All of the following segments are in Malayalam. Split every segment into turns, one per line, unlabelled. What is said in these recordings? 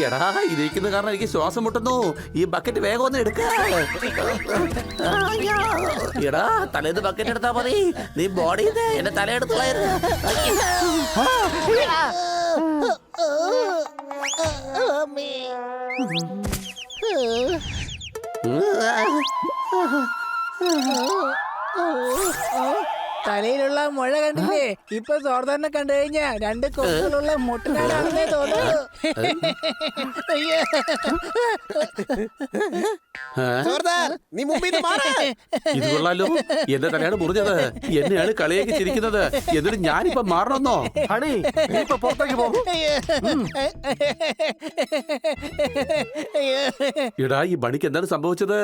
എടാ ഇരിക്കുന്ന കാരണം എനിക്ക് ശ്വാസം മുട്ടുന്നു. ഈ ബക്കറ്റ് വേഗം ഒന്ന് എടുക്ക. എടാ തലേന്ന് ബക്കറ്റ് എടുത്താ മതി. നീ ബോഡി എന്റെ തലയെടുത്തുള്ളായിരുന്നു.
തലയിലുള്ള മുഴ കണ്ടില്ലേ? ഇപ്പൊ സോർദാറിനെ കണ്ടു കഴിഞ്ഞാ 2 കൊക്കുകളുള്ള മുട്ടനാടാണെന്നേ തോന്നുന്നു.
ഇത് കൊള്ളാലോ. എന്റെ തലയാണ് മുറിഞ്ഞത്. എന്നെയാണ് കളിയൊക്കെ ചിരിക്കുന്നത്. എന്നിട്ട് ഞാനിപ്പോ മാറണമെന്നോ?
ഹണി നീ ഇപ്പൊ പുറത്തേക്ക് പോകും.
എടാ ഈ ബണിക്ക് എന്താണ് സംഭവിച്ചത്?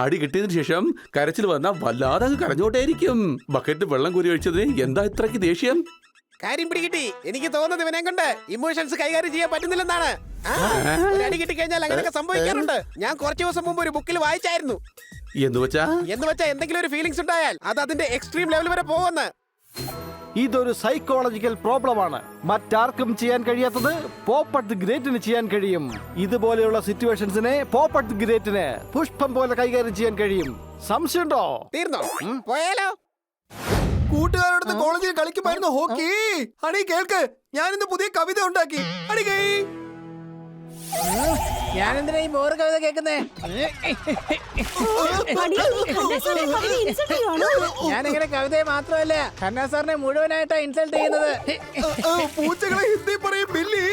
അടി കിട്ടിയതിനു ശേഷം കരച്ചിൽ വന്നാൽ വല്ലാതെ അങ്ങ് കരഞ്ഞോട്ടേയിരിക്കും. ബക്കറ്റ് വെള്ളം കോരി ഒഴിച്ചതിന് എന്താ ഇത്രയ്ക്ക് ദേഷ്യം?
കാര്യം പിടികിട്ടി. എനിക്ക് തോന്നുന്നത് ഇവനെ കൊണ്ട് ഇമോഷൻസ് കൈകാര്യം ചെയ്യാൻ പറ്റുന്നില്ലെന്നാണ്. അടി കിട്ടി കഴിഞ്ഞാൽ അങ്ങനെയൊക്കെ സംഭവിക്കാറുണ്ട്. ഞാൻ കുറച്ച് ദിവസം മുമ്പ് ഒരു ബുക്കിൽ വായിച്ചായിരുന്നു.
എന്ന് വെച്ചാ
എന്തെങ്കിലും ഒരു ഫീലിംഗ്സ് ഉണ്ടായാൽ അത് അതിന്റെ എക്സ്ട്രീം ലെവൽ വരെ പോകുമെന്ന്.
ഇതൊരു സൈക്കോളജിക്കൽ പ്രോബ്ലമാണ്. മറ്റാർക്കും ചെയ്യാൻ കഴിയാത്തത് പോപ്പട്ട് ദി ഗ്രേറ്റിന് ചെയ്യാൻ കഴിയും. ഇതുപോലെയുള്ള സിറ്റുവേഷൻസിനെ പോപ്പട്ട് ദി ഗ്രേറ്റിന് പുഷ്പം പോലെ കൈകാര്യം ചെയ്യാൻ കഴിയും. സംശയമുണ്ടോ?
തീർന്നോ? പോയാലോ?
കൂട്ടുകാരോടൊത്ത് കോളേജിൽ കളിക്കുമായിരുന്നു ഹോക്കി. ഹണി കേൾക്ക്, ഞാൻ ഇന്ന് പുതിയ കവിത ഉണ്ടാക്കി. ഹണി കൈ
ഞാനെന്തിനാ ഈ ബോറ് കവിത കേൾക്കുന്നേ? ഞാനിങ്ങനെ കവിതയെ മാത്രമല്ല ഖന്ന സാറിനെ മുഴുവനായിട്ടാ ഇൻസൾട്ട് ചെയ്യുന്നത്.
പൂച്ചകളെ ഹിന്ദി പറയും ബില്ലി.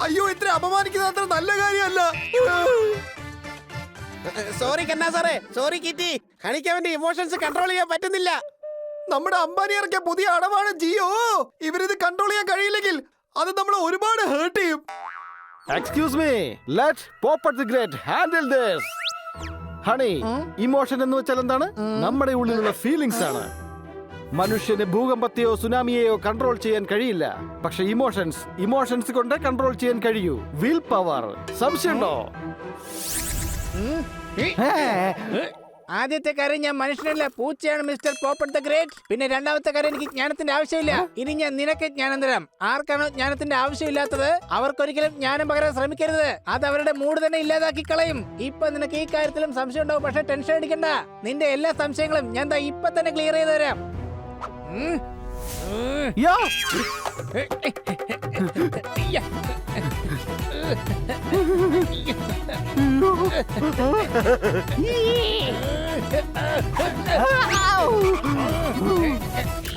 അയ്യോ, ഇത്ര അപമാനിക്കുന്നത് അത്ര നല്ല കാര്യമല്ല.
സോറി കന്നാ സാറേ, സോറി കിറ്റി. ഹണിക്ക് അവന്റെ ഇമോഷൻസ് കൺട്രോൾ ചെയ്യാൻ പറ്റുന്നില്ല.
നമ്മുടെ അംബാനി ഇറക്കിയ പുതിയ അടവാണ് ജിയോ. ഇവരിത് കൺട്രോൾ ചെയ്യാൻ കഴിയില്ലെങ്കിൽ അത് നമ്മളെ ഒരുപാട് ഹേർട്ട് ചെയ്യും.
Excuse me, let Poppat the great handle this. Honey, emotion എന്ന് വെച്ചാൽ എന്താണ്? നമ്മുടെ ഉള്ളിലുള്ള ഫീലിംഗ്സ് ആണ്. മനുഷ്യന് ഭൂകമ്പത്തെയോ സുനാമിയെയോ കൺട്രോൾ ചെയ്യാൻ കഴിയില്ല. പക്ഷെ ഇമോഷൻസ് കൊണ്ട് കൺട്രോൾ ചെയ്യാൻ കഴിയൂ. Will power. സംശയമുണ്ടോ?
ആദ്യത്തെ കാര്യം ഞാൻ മനുഷ്യനല്ല പൂച്ചയാണ് മിസ്റ്റർ പോപ്പട്ട് ദ ഗ്രേറ്റ്. പിന്നെ രണ്ടാമത്തെ കാര്യം എനിക്ക് ജ്ഞാനത്തിന്റെ ആവശ്യമില്ല. ഇനി ഞാൻ നിനക്ക് ജ്ഞാനം തരാം. ആർക്കാണോ ജ്ഞാനത്തിന്റെ ആവശ്യമില്ലാത്തത് അവർക്കൊരിക്കലും ജ്ഞാനം പകരാൻ ശ്രമിക്കരുത്. അത് അവരുടെ മൂഡ് തന്നെ ഇല്ലാതാക്കി കളയും. ഇപ്പൊ നിനക്ക് ഈ കാര്യത്തിലും സംശയം ഉണ്ടാവും. പക്ഷെ ടെൻഷൻ അടിക്കണ്ട. നിന്റെ എല്ലാ സംശയങ്ങളും ഞാൻ ഇപ്പൊ തന്നെ ക്ലിയർ ചെയ്ത് തരാം.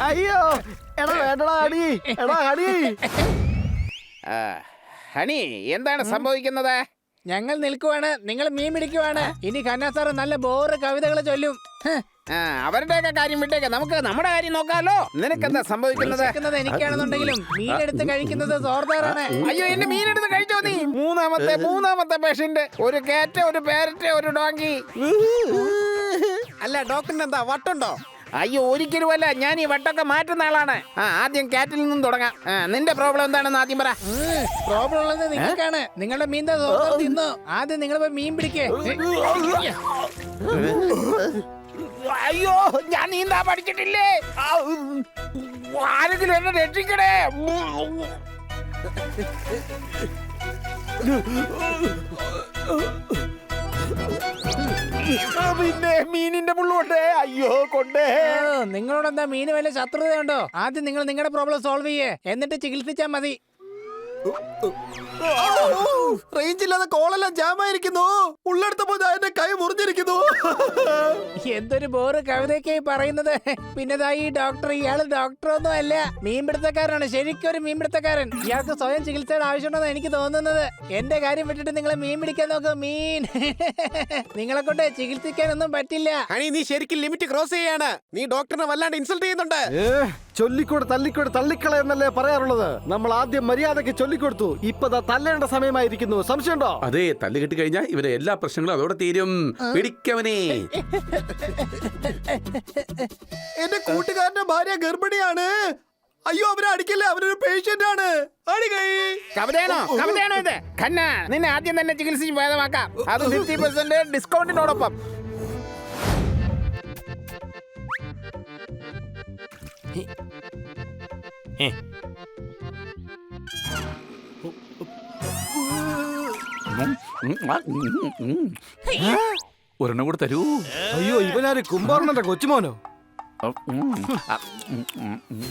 അയ്യോ, എടാ വേണ്ടടാ അടി. എടാ അടി.
ഹണി, എന്താണ് സംഭവിക്കുന്നത്?
ഞങ്ങൾ നിൽക്കുവാണ്, നിങ്ങൾ മീൻ പിടിക്കുവാണ്. ഇനി ഖന്ന സാറ് നല്ല ബോറ് കവിതകൾ ചൊല്ലും.
അവരുടെയൊക്കെ കാര്യം വിട്ടേക്ക്, നമുക്ക് നമ്മുടെ കാര്യം നോക്കാലോ. നിനക്കെന്താ സംഭവിക്കുന്നത്?
എനിക്കാണെന്നുണ്ടെങ്കിലും മീനെടുത്ത് കഴിക്കുന്നത് സോർദാറാണ്.
അയ്യോ, എന്റെ മീനെടുത്ത് കഴിച്ചോ നീ? മൂന്നാമത്തെ പേഷ്യന്റ്. ഒരു കാറ്റ്, ഒരു പാരറ്റ്, ഒരു ഡോങ്കി. അല്ല, ഡോക്ടറിന് എന്താ വട്ടുണ്ടോ? അയ്യോ, ഒരിക്കലും അല്ല. ഞാൻ ഈ വട്ടൊക്കെ മാറ്റുന്ന ആളാണ്. ആദ്യം കാറ്റിൽ നിന്നും തുടങ്ങാം. നിന്റെ പ്രോബ്ലം എന്താണെന്ന് ആദ്യം പറ.
പ്രോബ്ലം ഉള്ളത് നിങ്ങൾക്കാണ്. നിങ്ങളുടെ മീൻ തിന്നു. ആദ്യം നിങ്ങൾ പോയി മീൻ പിടിക്കേ.
അയ്യോ, ഞാൻ നീന്താ പഠിച്ചിട്ടില്ലേ. ആരെങ്കിലും എന്നെ രക്ഷിക്കണേ. പിന്നെ മീനിന്റെ പുള്ളുകൊണ്ടേ. അയ്യോ കൊണ്ടേ.
നിങ്ങളോട് എന്താ മീന് വല്ല ശത്രുതയുണ്ടോ? ആദ്യം നിങ്ങൾ നിങ്ങളുടെ പ്രോബ്ലം സോൾവ് ചെയ്യേ, എന്നിട്ട് ചികിത്സിച്ചാ മതി.
റേഞ്ച് ഇല്ലാതെ കോളെല്ലാം ജാമായിരിക്കുന്നു. ഉള്ളെടുത്തപ്പോ എന്റെ കൈ മുറിഞ്ഞിരിക്കുന്നു.
എന്തൊരു ബോറ് കവിതയൊക്കെയായി പറയുന്നത്. പിന്നെതാ ഈ ഡോക്ടർ, ഇയാള് ഡോക്ടറൊന്നും അല്ല, മീൻപിടുത്തക്കാരനാണ്. ശരിക്കും ഒരു മീൻപിടുത്തക്കാരൻ. ഇയാൾക്ക് സ്വയം ചികിത്സയുടെ ആവശ്യമുണ്ടെന്ന് എനിക്ക് തോന്നുന്നത്. എന്റെ കാര്യം വിട്ടിട്ട് നിങ്ങൾ മീൻ പിടിക്കാൻ നോക്ക്. മീൻ നിങ്ങളെ കൊണ്ട് ചികിത്സിക്കാനൊന്നും പറ്റില്ല.
ഹണി, നീ ശരിക്കും ലിമിറ്റ് ക്രോസ് ചെയ്യാണ്. നീ ഡോക്ടറിനെ വല്ലാണ്ട് ഇൻസൾട്ട് ചെയ്യുന്നുണ്ട്.
ചൊല്ലിക്കൂടെ തള്ളിക്കള എന്നല്ലേ പറയാറുള്ളത്? നമ്മൾ ആദ്യം മര്യാദക്ക് ചൊല്ലിക്കൊടുത്തു. ഇപ്പതാ തല്ലേണ്ട സമയമായിരിക്കുന്നു. സംശയമുണ്ടോ?
അതെ, തല്ല് കിട്ടി കഴിഞ്ഞാൽ ഇവരെ എല്ലാ പ്രശ്നങ്ങളും അതോടെ തീരും. പിടിക്കവനെ.
എന്റെ കൂട്ടുകാരന്റെ ഭാര്യ ഗർഭിണിയാണ്. അയ്യോ, അവരെ അടിക്കല്ലേ, അവരൊരു പേഷ്യന്റ് ആണ്.
കവിതയാണോ ഇത്? ഖന്ന, നിന്നെ ആദ്യം തന്നെ ചികിത്സിച്ച് ഭേദമാക്കാം. അത് 50% ഡിസ്കൗണ്ടിനോടൊപ്പം.
ഒരെണ്ണം കൂടെ തരൂ.
അയ്യോ ഇവനാര് കുംഭകർണന്റെ കൊച്ചുമോനോ?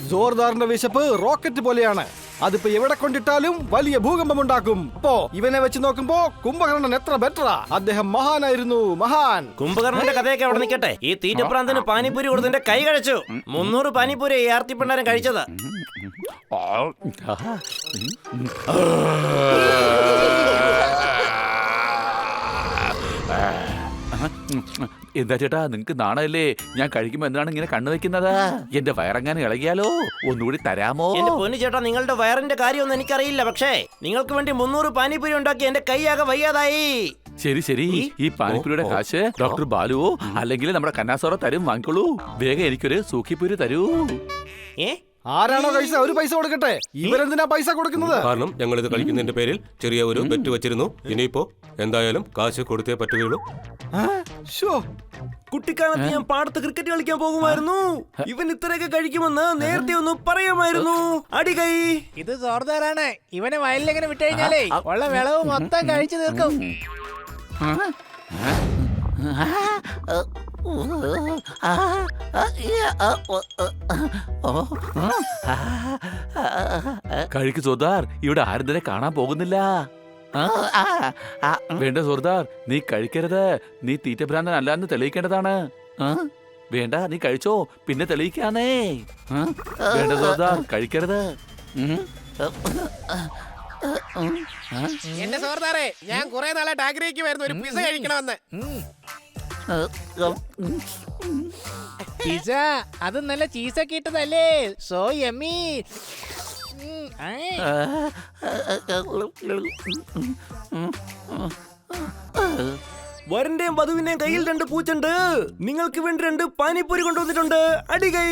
ജോർദാറിന്റെ വിശപ്പ് റോക്കറ്റ് പോലെയാണ്. അതിപ്പോ എവിടെ കൊണ്ടിട്ടാലും വലിയ ഭൂകമ്പമുണ്ടാക്കും. അപ്പോ ഇവനെ വെച്ച് നോക്കുമ്പോ കുംഭകർണൻ എത്ര ബെറ്ററാ. അദ്ദേഹം മഹാനായിരുന്നു, മഹാൻ.
കുംഭകർണന്റെ കഥയൊക്കെ അവിടെ നിൽക്കട്ടെ. ഈ തീറ്റപ്രാന്തന് പാനിപ്പൂരി കൊടുത്തതിന്റെ കൈ കഴിച്ചു. 300 പാനിപ്പൂരി ഈ ആർത്തിപ്പെണ്ണാരൻ കഴിച്ചത്.
എന്താ ചേട്ടാ നിങ്ങക്ക് നാണല്ലേ? ഞാൻ കഴിക്കുമ്പോ എന്താണ് ഇങ്ങനെ കണ്ണു വെക്കുന്നത്? എന്റെ വയറെങ്ങാനും ഇളകിയാലോ? ഒന്നുകൂടി തരാമോ?
എന്റെ പൊന്നു ചേട്ടാ, നിങ്ങളുടെ വയറിന്റെ കാര്യമൊന്നും എനിക്കറിയില്ല. പക്ഷേ നിങ്ങൾക്ക് വേണ്ടി 300 പാനിപ്പൂരി ഉണ്ടാക്കി എന്റെ കൈയാകെ വയ്യാതായി.
ശരി ശരി, ഈ പാനിപ്പുരിയുടെ കാശ് ഡോക്ടർ ബാലുവോ അല്ലെങ്കിൽ നമ്മുടെ കന്നാസോറോ തരും, വാങ്ങിക്കോളൂ. വേഗം എനിക്കൊരു സൂഖിപ്പൂരി തരൂ.
ഏ
ആരാണോ കഴിച്ച ഒരു പൈസ കൊടുക്കട്ടെ. ഇവരെന്തിനാ പൈസ കൊടുക്കുന്നത്?
കാരണം ഞങ്ങൾ ഇത് കളിക്കുന്നതിന്റെ പേരിൽ ചെറിയ ഒരു ബെറ്റ് വെച്ചിരുന്നു. ഇനിയിപ്പോ എന്തായാലും കാശ് കൊടുത്തേ പറ്റുകയുള്ളൂ.
കുട്ടിക്കാലത്ത് ഞാൻ പാടത്ത് ക്രിക്കറ്റ് കളിക്കാൻ പോകുമായിരുന്നു. ഇവൻ ഇത്രയൊക്കെ കഴിക്കുമെന്ന് നേരത്തെ ഒന്ന് പറയാമായിരുന്നു. അടികൈ.
ഇത് സോർദാറാണ്. ഇവനെ വയലിലെങ്ങനെ വിട്ടുകഴിഞ്ഞാലേ ഉള്ള വിളവ് മൊത്തം കഴിച്ചു തീർക്കും.
കഴിക്ക് സോർദാർ, ഇവിടെ ആരും തന്നെ കാണാൻ പോകുന്നില്ല. വേണ്ട സോർദാർ, നീ കഴിക്കരുത്. നീ തീറ്റഭ്രാന്തൻ അല്ലാന്ന് തെളിയിക്കേണ്ടതാണ്. വേണ്ട, നീ കഴിച്ചോ, പിന്നെ തെളിയിക്കാന്നേ. വേണ്ട സോർദാർ, കഴിക്കരുത്.
എന്റെ സോർദാറെ, ഞാൻ കുറെ നാളായിട്ട് ആഗ്രഹിക്കുമായിരുന്നു ഒരു പിസ കഴിക്കണമെന്ന്.
പിസ അത് നല്ല ചീസൊക്കെ ഇട്ടതല്ലേ? So yummy.
വരന്റെയും വധുവിന്റെയും കയ്യിൽ 2 പൂച്ചുണ്ട്. നിങ്ങൾക്ക് വേണ്ടി 2 പാനിപ്പൂരി കൊണ്ടുവന്നിട്ടുണ്ട്. അടികൈ.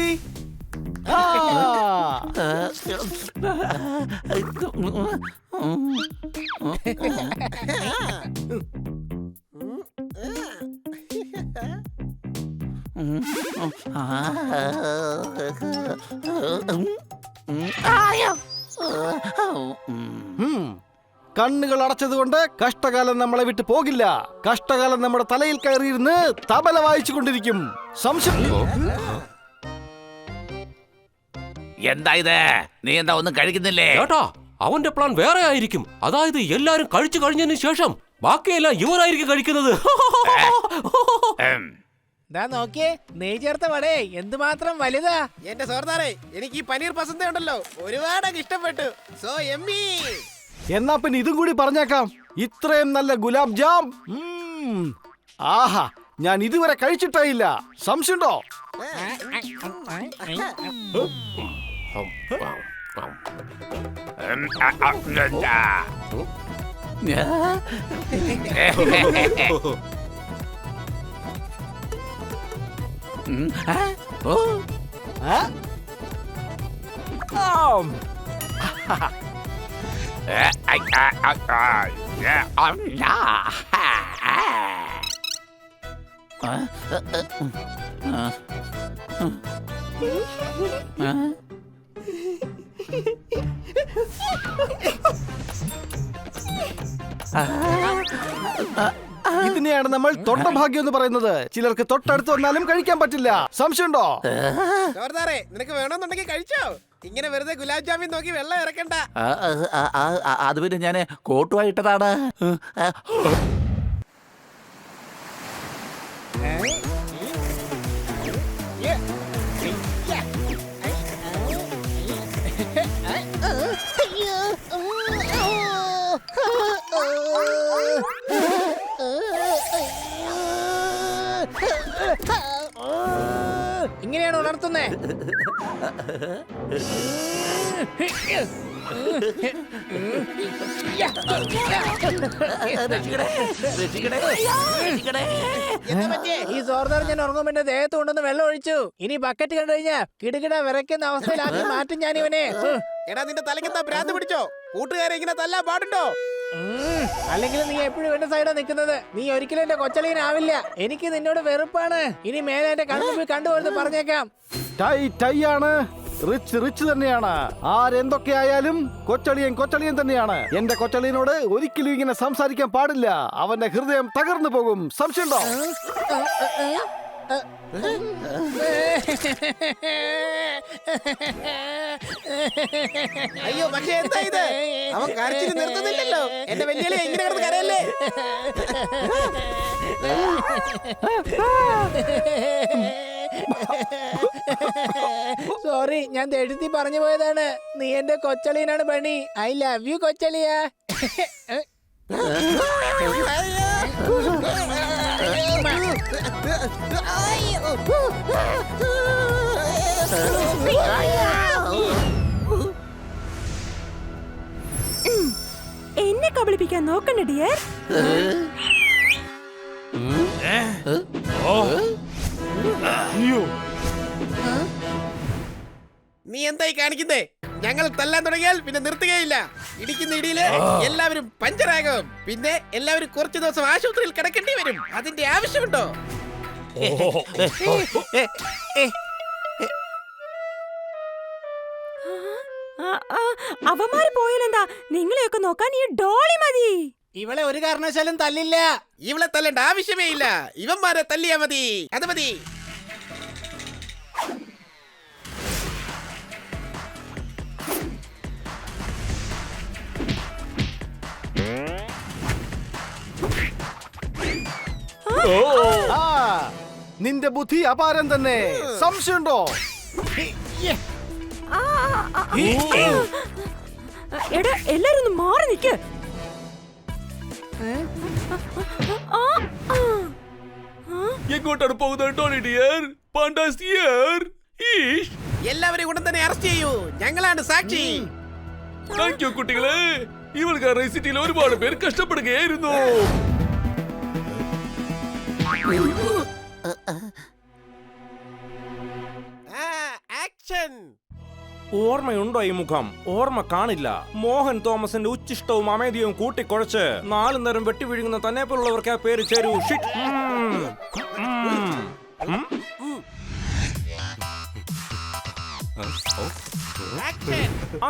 കണ്ണുകൾ അടച്ചതുകൊണ്ട് കഷ്ടകാലം നമ്മളെ വിട്ടു പോകില്ല. കഷ്ടകാലം നമ്മുടെ തലയിൽ കയറിയിരുന്ന് തബല വായിച്ചു കൊണ്ടിരിക്കും.
എന്താ ഇത്? നീ എന്താ ഒന്നും കഴിക്കുന്നില്ലേ?
ചേട്ടാ, അവന്റെ പ്ലാൻ വേറെ ആയിരിക്കും. അതായത് എല്ലാരും കഴിച്ചു കഴിഞ്ഞതിന് ശേഷം ബാക്കിയെല്ലാം ഇവരായിരിക്കും കഴിക്കുന്നത്.
ദാ നോക്കിയേ, നെയ് ചേർത്ത വടേ എന്തുമാത്രം വലുതാ.
എന്റെ സോർദാറെ, എനിക്ക് ഈ പനീർ പസന്ത ഉണ്ടല്ലോ ഒരുപാട് ഇഷ്ടപ്പെട്ടു. സോ എമ്മി.
എന്നാ പിന്നെ ഇതും കൂടി പറഞ്ഞേക്കാം. ഇത്രയും നല്ല ഗുലാബ് ജാം ആഹാ, ഞാൻ ഇതുവരെ കഴിച്ചിട്ടേ ഇല്ല. സംശയമുണ്ടോ? ഇതിനെയാണ് നമ്മൾ തൊട്ടഭാഗ്യം എന്ന് പറയുന്നത്. ചിലർക്ക് തൊട്ടടുത്ത് വന്നാലും കഴിക്കാൻ പറ്റില്ല. സംശയമുണ്ടോ?
സോർദാറെ, നിനക്ക് വേണമെന്നുണ്ടെങ്കിൽ കഴിച്ചോ. ഇങ്ങനെ വെറുതെ ഗുലാബ് ജാമിൻ നോക്കി വെള്ളം ഇറക്കണ്ട.
അത് പിന്നെ ഞാൻ കോട്ടുമായിട്ടതാണ്.
ഇങ്ങനെയാണ് ഉണർത്തുന്നേ. ഈ സോർദാർ ഞാൻ ഉറങ്ങുമ്പോ എന്റെ ദേഹത്ത് കൊണ്ടുവന്ന് വെള്ളം ഒഴിച്ചു. ഇനി ബക്കറ്റ് കണ്ടു കഴിഞ്ഞാ കിടുകിട വിറയ്ക്കുന്ന അവസ്ഥയിലാക്കി മാറ്റും ഞാൻ ഇവനെ.
എടാ, നിന്റെ തലക്കെന്താ ഭ്രാന്ത് പിടിച്ചോ? കൂട്ടുകാരെ ഇങ്ങനെ തല്ലാൻ പാടുണ്ടോ?
അല്ലെങ്കിൽ നീ എപ്പോഴും എന്റെ സൈഡാ നിൽക്കുന്നത്. നീ ഒരിക്കലും എന്റെ കൊച്ചളിയനാവില്ല. എനിക്ക് നിന്നോട് വെറുപ്പാണ്. ഇനി മേലെ എന്റെ കണ്ണുമ്പിൽ കണ്ടുപോലെന്ന് പറഞ്ഞേക്കാം.
ടൈ ആണ്. റിച്ച് തന്നെയാണ്. ആരെന്തൊക്കെ ആയാലും കൊച്ചളിയൻ കൊച്ചളിയൻ തന്നെയാണ്. എന്റെ കൊച്ചളിയനോട് ഒരിക്കലും ഇങ്ങനെ സംസാരിക്കാൻ പാടില്ല. അവന്റെ ഹൃദയം തകർന്നു പോകും. സംശയമുണ്ടോ?
അയ്യോ പക്ഷേ എന്താ ഇത്? അവൻ കരച്ചിൽ നിർത്തുന്നില്ലല്ലോ. എന്റെ വലിയ ഇങ്ങനെ കിടന്ന് കരയല്ലേ?
സോറി, ഞാൻ എഴുതി പറഞ്ഞു പോയതാണ്. നീ എന്റെ കൊച്ചളിയനാണ് ബണ്ണി. ഐ ലവ് യു കൊച്ചളിയ.
എന്നെ കബളിപ്പിക്കാൻ നോക്കണ്ട ഡിയർ.
നീ എന്തായി കാണിക്കുന്നേ? ഞങ്ങൾ തല്ലാൻ തുടങ്ങിയാൽ പിന്നെ നിർത്തുകയില്ല. ഇടിക്കുന്ന ഇടിയില് എല്ലാവരും പഞ്ചറാകും. പിന്നെ എല്ലാവരും കുറച്ചു ദിവസം ആശുപത്രിയിൽ കിടക്കേണ്ടി വരും. അതിന്റെ ആവശ്യമുണ്ടോ?
അവന്മാര് പോയാലെന്താ? നിങ്ങളെയൊക്കെ നോക്കാൻ ഈ ഡോളി മതി.
ഇവളെ ഒരു കാരണവശാലും തല്ലില്ല.
ഇവളെ തല്ലേണ്ട ആവശ്യമേ ഇല്ല. ഇവന്മാരെ തല്ലിയാ മതി. അത് മതി.
നിന്റെ ബുദ്ധി അപാരം തന്നെ. സംശയമുണ്ടോ?
എടാ എല്ലാരും ഒന്ന് മാറി നിക്ക്.
എങ്ങോട്ടാണ് പോകുന്നത് ടോണി ഡിയർ? Pandas here. ഈഷ്,
എല്ലാവരെയും ഉടൻ തന്നെ അറസ്റ്റ് ചെയ്യൂ. ഞങ്ങളാണ് സാക്ഷി.
താങ്ക് യു കുട്ടികളെ. ഇവൾ കാരണം ഈ സിറ്റിയിൽ ഒരുപാട് പേര് കഷ്ടപ്പെടുകയായിരുന്നു.
ആക്ഷൻ.
ഓർമ്മയുണ്ടോ ഈ മുഖം? ഓർമ്മ കാണില്ല. മോഹൻ തോമസിന്റെ ഉച്ചിഷ്ടവും അമേദിയവും കൂട്ടിക്കുഴച്ച് 4 നേരം വെട്ടി വിഴുങ്ങുന്ന തന്നെ പോലുള്ളവർക്ക് ആ പേര് ചേരൂ.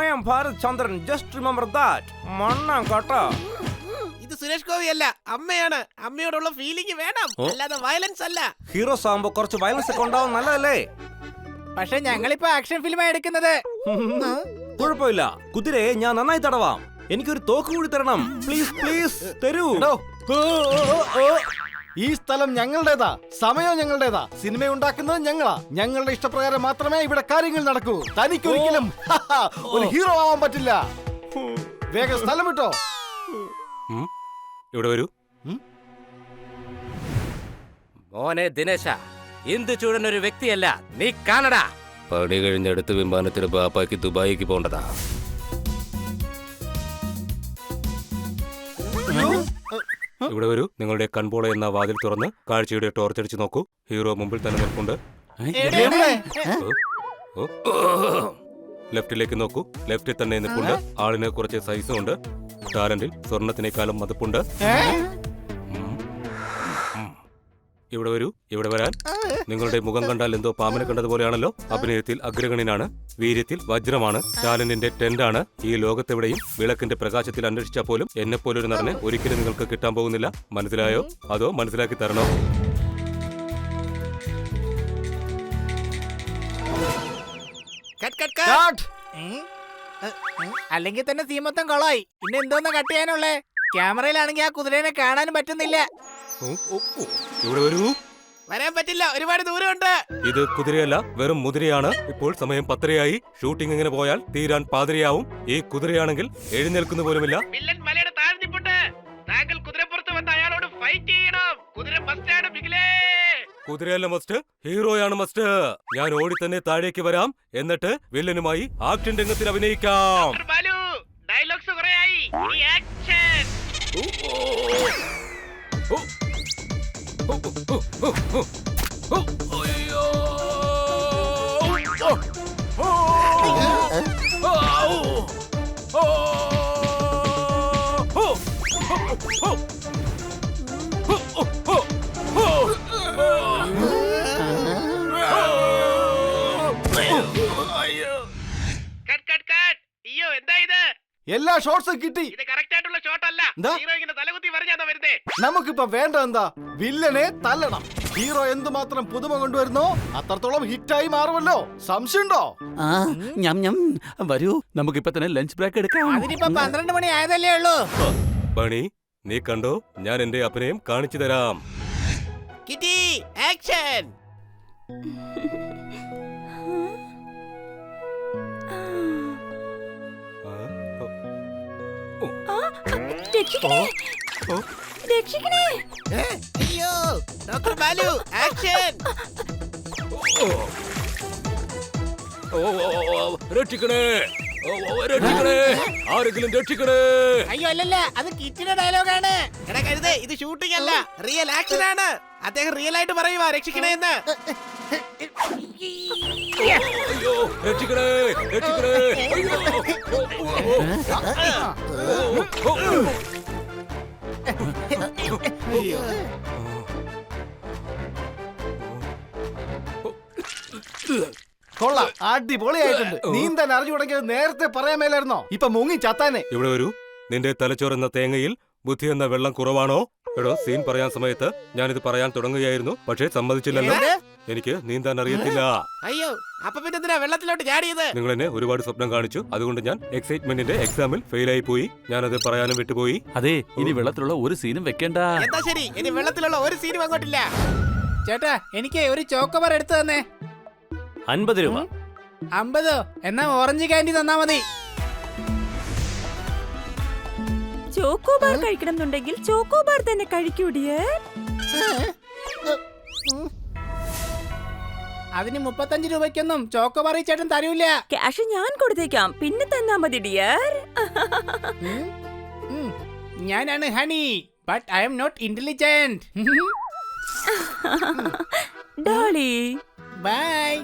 I am Bharat Chandran. Just remember that. മണ്ണാം കേട്ട.
ഇത് സുരേഷ് ഗോപി അല്ല, അമ്മയാണ്. അമ്മയോടുള്ള ഫീലിംഗ് വേണം, അല്ലാതെ വയലൻസ് അല്ല.
ഹീറോസ് ആകുമ്പോ കുറച്ച് വയലൻസ് ഒക്കെ ഉണ്ടാവും. നല്ലതല്ലേ?
പക്ഷെ ഞങ്ങളിപ്പോ ആക്ഷൻ ഫിലിമാണ് എടുക്കുന്നത്.
കുഴപ്പമില്ല. കുതിരയെ ഞാൻ നന്നായി തടവാം. എനിക്കൊരു തോക്ക് കൂടി തരണം. പ്ലീസ് പ്ലീസ് തരൂ.
ഈ സ്ഥലം ഞങ്ങളുടേതാ. സമയം ഞങ്ങളുടേതാ. സിനിമ ഉണ്ടാക്കുന്നത് ഞങ്ങളാ. ഞങ്ങളുടെ ഇഷ്ടപ്രകാരം മാത്രമേ ഇവിടെ കാര്യങ്ങൾ നടക്കൂ. തനിക്കൊരിക്കലും ഒരു ഹീറോ ആവാൻ പറ്റില്ല. വേഗം സ്ഥലം വിട്ടോ.
ഇവിടെ വരൂ. മോനെ ദിനേശ, ഇന്ദു ചൂടൻ ഒരു വ്യക്തിയല്ല, നീ കാണടാ. പണി കഴിഞ്ഞെടുത്ത് വിമാനത്തിൽ ബാപ്പാക്ക് ദുബായിക്ക് പോണ്ടതാ. ഇവിടെ വരൂ. നിങ്ങളുടെ കൺപോള എന്ന വാതിൽ തുറന്ന് കാഴ്ചയുടെ ടോർച്ചടിച്ച് നോക്കൂ. ഹീറോ മുമ്പിൽ തന്നെ നിൽപ്പുണ്ട്. ലെഫ്റ്റിലേക്ക് നോക്കൂ. ലെഫ്റ്റിൽ തന്നെ നിൽപ്പുണ്ട്. ആളിന് കുറച്ച് സൈസും ഉണ്ട്. ടാലന്റിൽ സ്വർണത്തിനേക്കാളും മതിപ്പുണ്ട്. ഇവിടെ വരൂ. ഇവിടെ വരാൻ. നിങ്ങളുടെ മുഖം കണ്ടാൽ എന്തോ പാമ്പിനെ കണ്ടതുപോലെയാണല്ലോ. അഭിനയത്തിൽ അഗ്രഗണ്യനാണ്. വീര്യത്തിൽ വജ്രമാണ്. ടാലന്റിന്റെ ടെന്റാണ്. ഈ ലോകത്തെവിടെയും വിളക്കിന്റെ പ്രകാശത്തിൽ അന്വേഷിച്ചാൽ പോലും എന്നെ പോലൊരു നടനെ ഒരിക്കലും നിങ്ങൾക്ക് കിട്ടാൻ പോകുന്നില്ല. മനസ്സിലായോ? അതോ മനസ്സിലാക്കി തരണോ?
അല്ലെങ്കിൽ തന്നെ സീ മൊത്തം കൊളായി. പിന്നെ എന്തോന്നാ കട്ട് ചെയ്യാനുള്ളേ? ക്യാമറയിലാണെങ്കിൽ ആ കുതിരേനെ കാണാനും പറ്റുന്നില്ല.
ഇവിടെ വരൂ.
വരാൻ പറ്റില്ല, ഒരുപാട് ദൂരമുണ്ട്.
ഇത് കുതിരയല്ല, വെറും മുതിരയാണ്. ഇപ്പോൾ സമയം 10:30. ഷൂട്ടിംഗ് ഇങ്ങനെ പോയാൽ തീരാൻ പാതിരയാവും. ഈ കുതിരയാണെങ്കിൽ എഴുന്നേൽക്കുന്ന പോലുമില്ല.
വില്ലൻ മലയുടെ താഴ്ന്നിപ്പുണ്ട്. താങ്കൾ കുതിരപ്പുറത്ത് വന്ന് അയാളോട് ഫൈറ്റ് ചെയ്യണം. കുതിര മസ്റ്റാണ് ബിഗിലേ.
കുതിരയല്ല മസ്റ്റ്, ഹീറോയാണ് മസ്റ്റ്. ഞാൻ ഓടി തന്നെ താഴേക്ക് വരാം. എന്നിട്ട് വില്ലനുമായി ആക്ഷൻ രംഗത്തിൽ അഭിനയിക്കാം.
ഡയലോഗ്സ് കുറയായി. ആക്ഷൻ.
എല്ലാ ഷോട്ട്സും കിട്ടി. എന്താ? നമുക്കിപ്പോ വേണ്ട എന്താ? വില്ലനെ തല്ലണം. ഹീറോ എന്തുമാത്രം പുതുമ കൊണ്ടുവരുന്നോ അത്രത്തോളം ഹിറ്റായി മാറുമല്ലോ. സംശയമുണ്ടോ?
വരൂ, നമുക്കിപ്പോ തന്നെ ലഞ്ച് ബ്രേക്ക് എടുക്കാം.
അതിനിപ്പോ 12 മണി ആയതല്ലേ ഉള്ളൂ.
ബണി, നീ കണ്ടോ, ഞാൻ എന്റെ അഭിനയം കാണിച്ചു തരാം.
Kitty action.
രക്ഷിക്കണേ, രക്ഷിക്കണേ.
അയ്യോ ഡോക്ടർ ബാലു ആക്ഷൻ.
രക്ഷിക്കണേ, രക്ഷിക്കണേ, ആരെങ്കിലും രക്ഷിക്കണേ.
അയ്യോ അല്ലല്ല, അത് കിറ്റിയുടെ ഡയലോഗാണ്.
എടാ കരുതേ, ഇത് ഷൂട്ടിംഗ് അല്ല, റിയൽ ആക്ഷൻ ആണ്. അദ്ദേഹം റിയൽ ആയിട്ട് പറയുവാ രക്ഷിക്കണേ എന്ന്.
അയ്യോ, രക്ഷിക്കണേ, രക്ഷിക്കണേ.
കൊള്ളാം, അടിപൊളിയായിട്ടുണ്ട്. നീന്താൻ അറിഞ്ഞു തുടങ്ങിയത് നേരത്തെ പറയാൻ മേലായിരുന്നോ? ഇപ്പൊ മുങ്ങി ചത്താനെ.
ഇവിടെ വരൂ. നിന്റെ തലച്ചോറെന്ന തേങ്ങയിൽ ബുദ്ധി എന്ന വെള്ളം കുറവാണോ? എടോ, സീൻ പറയാൻ സമയത്ത് ഞാനിത് പറയാൻ തുടങ്ങുകയായിരുന്നു, പക്ഷേ സമ്മതിച്ചില്ലല്ലോ. എനിക്ക് നീന്താൻ അറിയത്തില്ല.
അയ്യോ, അപ്പൊ പിന്നെ എന്തിനാ വെള്ളത്തിലോട്ട് ചാടിയത്?
നിങ്ങൾ എന്നെ ഒരുപാട് സ്വപ്നം കാണിച്ചു, അതുകൊണ്ട് ഞാൻ എക്സൈറ്റ്മെന്റിന്റെ എക്സാമിൽ ഫെയിലായി പോയി. ഞാനത് പറയാനും വിട്ടുപോയി.
അതെ, ഇനി വെള്ളത്തിലുള്ള ഒരു സീനും വെക്കണ്ട.
എന്താ ശരി, ഇനി വെള്ളത്തിലുള്ള ഒരു സീനും അങ്ങോട്ടില്ല.
ചേട്ടാ, എനിക്ക് ഒരു ചോക്കോബാർ എടുത്തു തന്നെ.
50 രൂപ.
50? എന്നാ ഓറഞ്ച് കാൻഡി തന്നാ മതി.
ചോക്കോബാർ കഴിക്കണം എന്നുണ്ടെങ്കിൽ ചോക്കോബാർ തന്നെ കഴിക്കൂ ഡിയർ.
അതിന് 35 രൂപയ്ക്കൊന്നും ചോക്കോബാർ ഈ ചേട്ടൻ തരൂല.
ക്യാഷ് ഞാൻ കൊടുത്തേക്കാം, പിന്നെ തന്നാ മതി ഡിയർ.
ഞാനാണ് Honey, but I am not intelligent.
Dolly,
bye.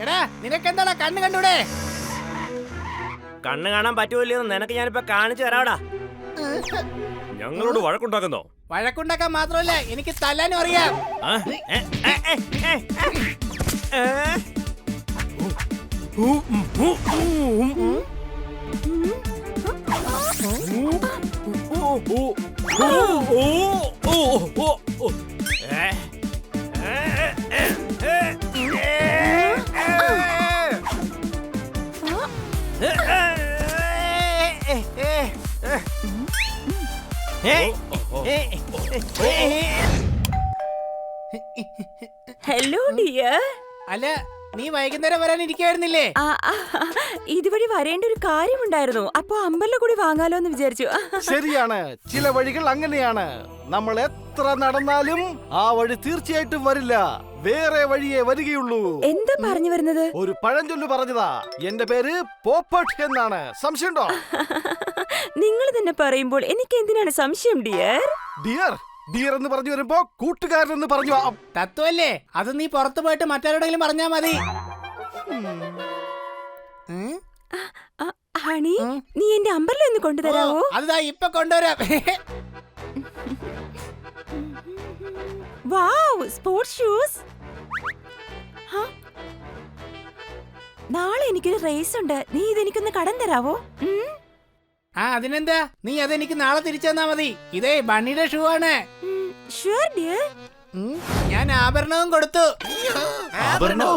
എടാ, നിനക്കെന്താടാ കണ്ണ് കണ്ടൂടെ?
കണ്ണ് കാണാൻ പറ്റുമല്ലോ നിനക്ക് ഞാനിപ്പോ കാണിച്ചു തരാടാ. ഞങ്ങളോട് വഴക്കുണ്ടാക്കുന്നോ?
വഴക്കുണ്ടാക്കാൻ മാത്രമല്ല, എനിക്ക് തല്ലാനും അറിയാം.
Hello dear.
അല്ല, നീ വൈകുന്നേരം വരാനിരിക്കായിരുന്നില്ലേ?
ഇതുവഴി വരേണ്ട ഒരു കാര്യമുണ്ടായിരുന്നു, അപ്പൊ അമ്പല കൂടി വാങ്ങാലോ എന്ന് വിചാരിച്ചു.
ശരിയാണ്, ചില വഴികൾ അങ്ങനെയാണ്. നമ്മൾ എത്ര നടന്നാലും ആ വഴി തീർച്ചയായിട്ടും വരില്ല, വേറെ വഴിയേ വരികയുള്ളൂ.
എന്താ പറഞ്ഞു വരുന്നത്?
ഒരു പഴഞ്ചൊല്ല് പറഞ്ഞതാ. എന്റെ പേര് പോപ്പട്ട് എന്നാണ്. സംശയമുണ്ടോ?
നിങ്ങൾ തന്നെ പറയുമ്പോൾ എനിക്ക് എന്തിനാണ് സംശയം ഡിയർ?
ഡിയർ ഡിയർ എന്ന് പറഞ്ഞു വരുമ്പോ കൂട്ടുകാരൻ പറഞ്ഞു.
തത്വല്ലേ, അത് നീ പുറത്തു പോയിട്ട് മറ്റാരോടെങ്കിലും പറഞ്ഞാ മതി.
ഹണി, നീ എന്റെ അമ്പലം ഒന്ന് കൊണ്ടുതരാവോ?
അതാ ഇപ്പൊ കൊണ്ടുവരാം.
വാവ്, സ്പോർട്സ് ഷൂസ്. നാളെ എനിക്കൊരു റേസ് ഉണ്ട്, നീ ഇതെനിക്കൊന്ന് കടം തരാവോ?
അതിനെന്താ, നീ അതെനിക്ക് നാളെ തിരിച്ചു തന്നാ മതി. ഇതേ ബണ്ണിയുടെ ഷൂ ആണ്.
Sure dear.
ഞാൻ ആഭരണവും കൊടുത്തു.
ആഭരണോ?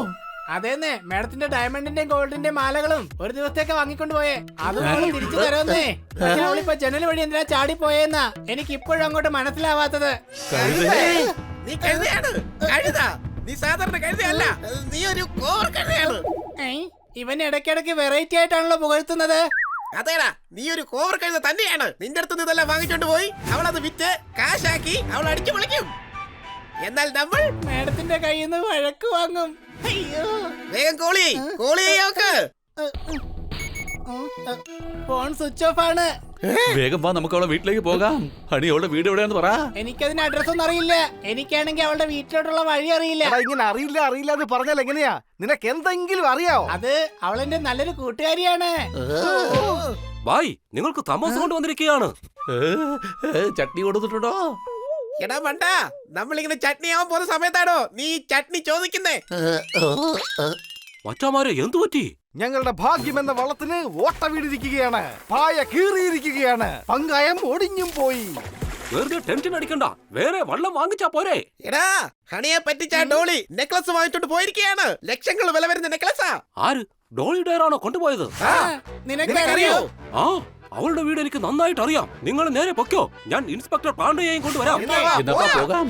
അതേന്നെ, മേഡത്തിന്റെ ഡയമണ്ടിന്റെയും ഗോൾഡിന്റെയും മാലകളും ഒരു ദിവസത്തേക്ക് വാങ്ങിക്കൊണ്ട് പോയേ. അത് തിരിച്ചു തരുമെന്നേ. പക്ഷെ അവളിപ്പോ ജനൽ വഴി എന്തിനാ ചാടി പോയെന്നാ എനിക്ക് ഇപ്പോഴും അങ്ങോട്ട് മനസ്സിലാവാത്തത്.
നീ കഴുതയാണ്, കഴുത. നീ സാധാരണ കഴുതയല്ല, നീ ഒരു കോർ കഴുതയാണ്.
ഇവൻ ഇടയ്ക്കിടയ്ക്ക് വെറൈറ്റി ആയിട്ടാണല്ലോ പുകഴ്ത്തുന്നത്.
അതേടാ, നീ ഒരു കോവർ കഴുത തന്നെയാണ്. നിന്റെ അടുത്ത് ഇതെല്ലാം വാങ്ങിച്ചോണ്ട് പോയി അവൾ അത് വിറ്റ് കാശാക്കി അവൾ അടിച്ചു പൊളിക്കും. എന്നാൽ നമ്മൾ
മേഡത്തിന്റെ കയ്യിൽ നിന്ന് വഴക്ക് വാങ്ങും. അയ്യോ,
വേഗം കോളി നോക്ക്.
ഫോൺ സ്വിച്ച് ഓഫ് ആണ്.
വേഗം വാ, നമുക്ക് അവളെ വീട്ടിലേക്ക് പോകാം. ഹണി, അവളുടെ വീട് എവിടെയാന്ന് പറ.
എനിക്കതിന് അഡ്രസ് ഒന്നും അറിയില്ല. എനിക്കാണെങ്കിൽ അവളുടെ വീട്ടിലോട്ടുള്ള വഴി അറിയില്ല.
ഇങ്ങനെ അറിയില്ല എന്ന് പറഞ്ഞാൽ എങ്ങനെയാ? നിനക്ക് എന്തെങ്കിലും അറിയാവോ?
അത് അവളെന്റെ നല്ലൊരു കൂട്ടുകാരിയാണ്.
ബായ്, നിങ്ങൾക്ക് തമാശ കൊണ്ട് വന്നിരിക്കുകയാണ്.
ചട്നി കൊടുത്തിട്ടുണ്ടോ?
എടാ പണ്ട നമ്മളിങ്ങനെ ചട്നി ആവാൻ പോകുന്ന സമയത്താണോ നീ ഈ ചട്നി ചോദിക്കുന്നേ?
മച്ചാമാരെ എന്തു പറ്റി?
ഞങ്ങളുടെ ഭാഗ്യം എന്ന വള്ളത്തിന് ഓട്ട വീടിരിക്കുകയാണ്. പായ കീറിയിരിക്കുകയാണ്. പങ്കായം ഒടിഞ്ഞും പോയി.
വെറുതെ ടെൻഷൻ അടിക്കണ്ട, വേറെ വള്ളം വാങ്ങിച്ചാ പോരെ.
എടാ ഹണിയെ പറ്റിച്ച ഡോളി നെക്ലസ് വാങ്ങിച്ചോണ്ട് പോയിരിക്കുകയാണ്. ലക്ഷങ്ങൾ വില വരുന്ന നെക്ലസാ.
ആര്? ഡോളി ഡയറാണോ കൊണ്ടുപോയത്?
നിനക്കറിയോ?
ആ, അവളുടെ വീട് എനിക്ക് നന്നായിട്ട് അറിയാം. നിങ്ങൾ നേരെ പൊക്കോ, ഞാൻ ഇൻസ്പെക്ടർ പാണ്ഡ്യയെയും കൊണ്ടുവരാം.
എന്നാ പോകാം.